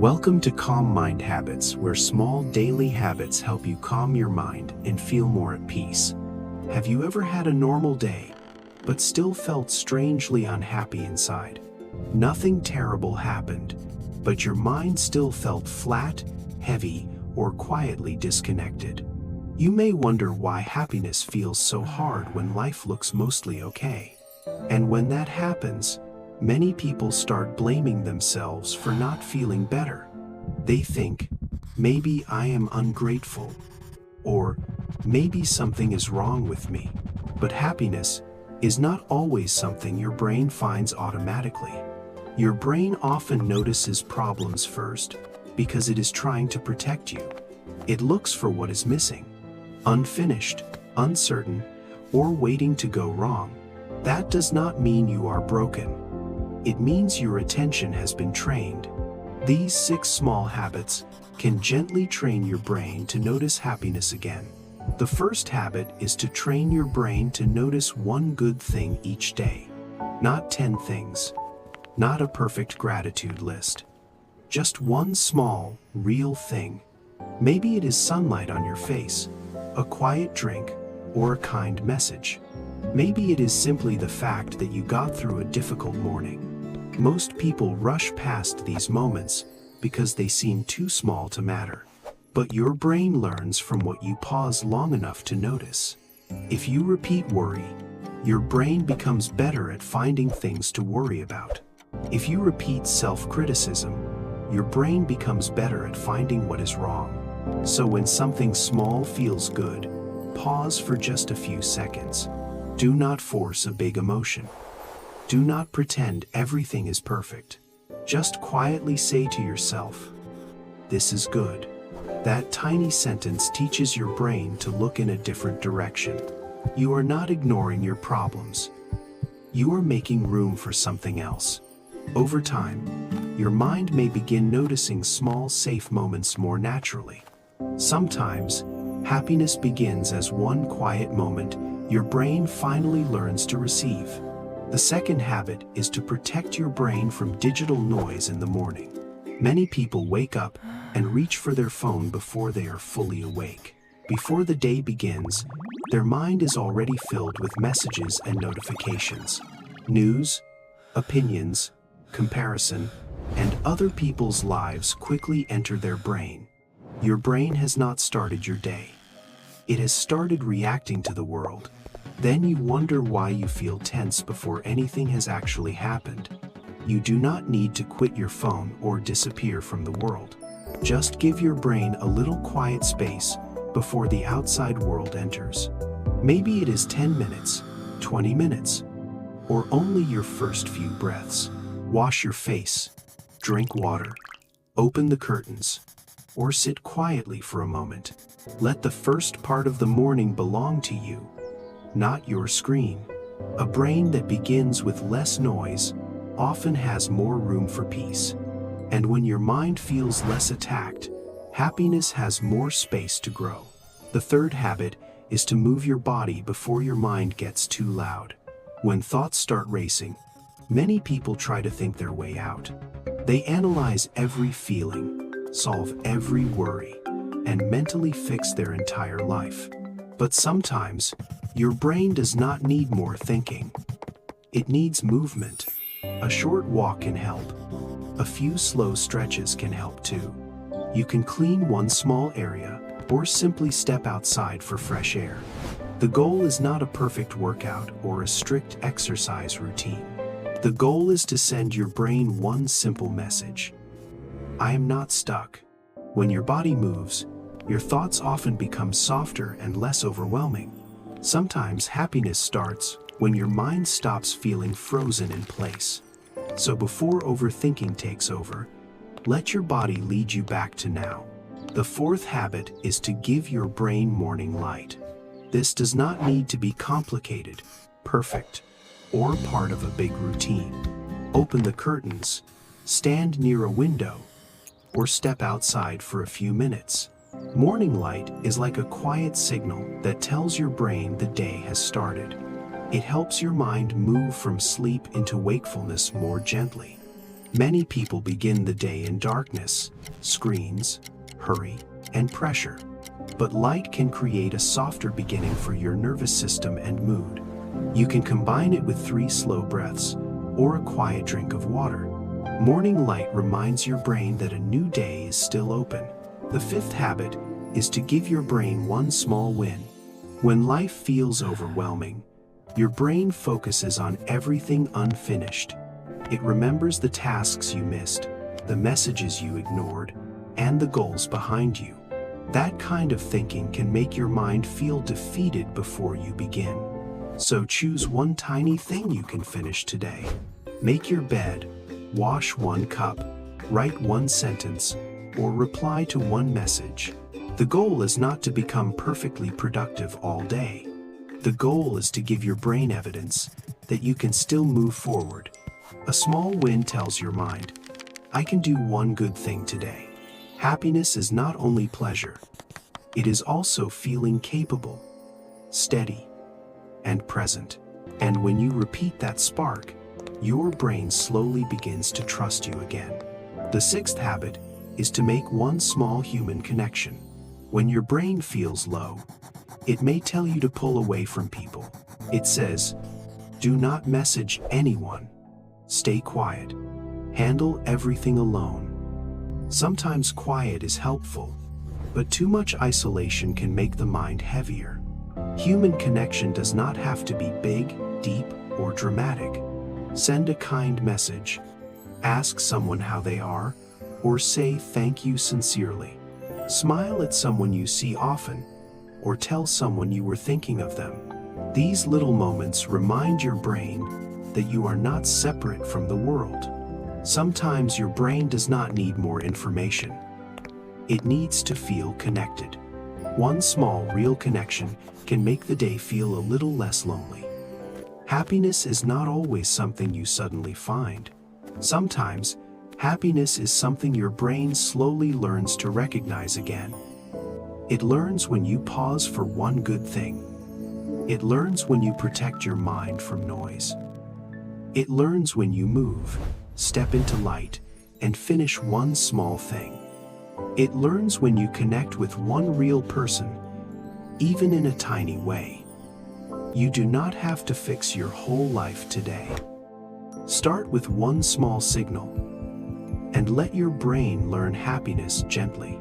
Welcome to Calm Mind Habits, where small daily habits help you calm your mind and feel more at peace. Have you ever had a normal day, but still felt strangely unhappy inside? Nothing terrible happened, but your mind still felt flat, heavy, or quietly disconnected. You may wonder why happiness feels so hard when life looks mostly okay. And when that happens, many people start blaming themselves for not feeling better. They think, maybe I am ungrateful, or maybe something is wrong with me. But happiness is not always something your brain finds automatically. Your brain often notices problems first because it is trying to protect you. It looks for what is missing, unfinished, uncertain, or waiting to go wrong. That does not mean you are broken. It means your attention has been trained. These 6 small habits can gently train your brain to notice happiness again. The first habit is to train your brain to notice one good thing each day. Not 10 things. Not a perfect gratitude list. Just one small, real thing. Maybe it is sunlight on your face, a quiet drink, or a kind message. Maybe it is simply the fact that you got through a difficult morning. Most people rush past these moments because they seem too small to matter. But your brain learns from what you pause long enough to notice. If you repeat worry, your brain becomes better at finding things to worry about. If you repeat self-criticism, your brain becomes better at finding what is wrong. So when something small feels good, pause for just a few seconds. Do not force a big emotion. Do not pretend everything is perfect. Just quietly say to yourself, "This is good." That tiny sentence teaches your brain to look in a different direction. You are not ignoring your problems. You are making room for something else. Over time, your mind may begin noticing small, safe moments more naturally. Sometimes, happiness begins as one quiet moment your brain finally learns to receive. The second habit is to protect your brain from digital noise in the morning. Many people wake up and reach for their phone before they are fully awake. Before the day begins, their mind is already filled with messages and notifications. News, opinions, comparison, and other people's lives quickly enter their brain. Your brain has not started your day. It has started reacting to the world. Then you wonder why you feel tense before anything has actually happened. You do not need to quit your phone or disappear from the world. Just give your brain a little quiet space before the outside world enters. Maybe it is 10 minutes, 20 minutes, or only your first few breaths. Wash your face, drink water, open the curtains, or sit quietly for a moment. Let the first part of the morning belong to you, not your screen. A brain that begins with less noise often has more room for peace. And when your mind feels less attacked, happiness has more space to grow. The third habit is to move your body before your mind gets too loud. When thoughts start racing, many people try to think their way out. They analyze every feeling, solve every worry, and mentally fix their entire life. But sometimes, your brain does not need more thinking. It needs movement. A short walk can help. A few slow stretches can help too. You can clean one small area or simply step outside for fresh air. The goal is not a perfect workout or a strict exercise routine. The goal is to send your brain one simple message: I am not stuck. When your body moves, your thoughts often become softer and less overwhelming. Sometimes happiness starts when your mind stops feeling frozen in place. So before overthinking takes over, let your body lead you back to now. The fourth habit is to give your brain morning light. This does not need to be complicated, perfect, or part of a big routine. Open the curtains, stand near a window, or step outside for a few minutes. Morning light is like a quiet signal that tells your brain the day has started. It helps your mind move from sleep into wakefulness more gently. Many people begin the day in darkness, screens, hurry, and pressure. But light can create a softer beginning for your nervous system and mood. You can combine it with 3 slow breaths or a quiet drink of water. Morning light reminds your brain that a new day is still open. The 5th habit is to give your brain one small win. When life feels overwhelming, your brain focuses on everything unfinished. It remembers the tasks you missed, the messages you ignored, and the goals behind you. That kind of thinking can make your mind feel defeated before you begin. So choose one tiny thing you can finish today. Make your bed, wash 1 cup, write 1 sentence, or reply to 1 message. The goal is not to become perfectly productive all day. The goal is to give your brain evidence that you can still move forward. A small win tells your mind, I can do 1 good thing today. Happiness is not only pleasure, it is also feeling capable, steady, and present. And when you repeat that spark, your brain slowly begins to trust you again. The 6th habit is to make one small human connection. When your brain feels low, it may tell you to pull away from people. It says, do not message anyone. Stay quiet. Handle everything alone. Sometimes quiet is helpful, but too much isolation can make the mind heavier. Human connection does not have to be big, deep, or dramatic. Send a kind message, ask someone how they are, or say thank you sincerely. Smile at someone you see often, or tell someone you were thinking of them. These little moments remind your brain that you are not separate from the world. Sometimes your brain does not need more information. It needs to feel connected. One small, real connection can make the day feel a little less lonely. Happiness is not always something you suddenly find. Sometimes, happiness is something your brain slowly learns to recognize again. It learns when you pause for one good thing. It learns when you protect your mind from noise. It learns when you move, step into light, and finish one small thing. It learns when you connect with one real person, even in a tiny way. You do not have to fix your whole life today. Start with one small signal, and let your brain learn happiness gently.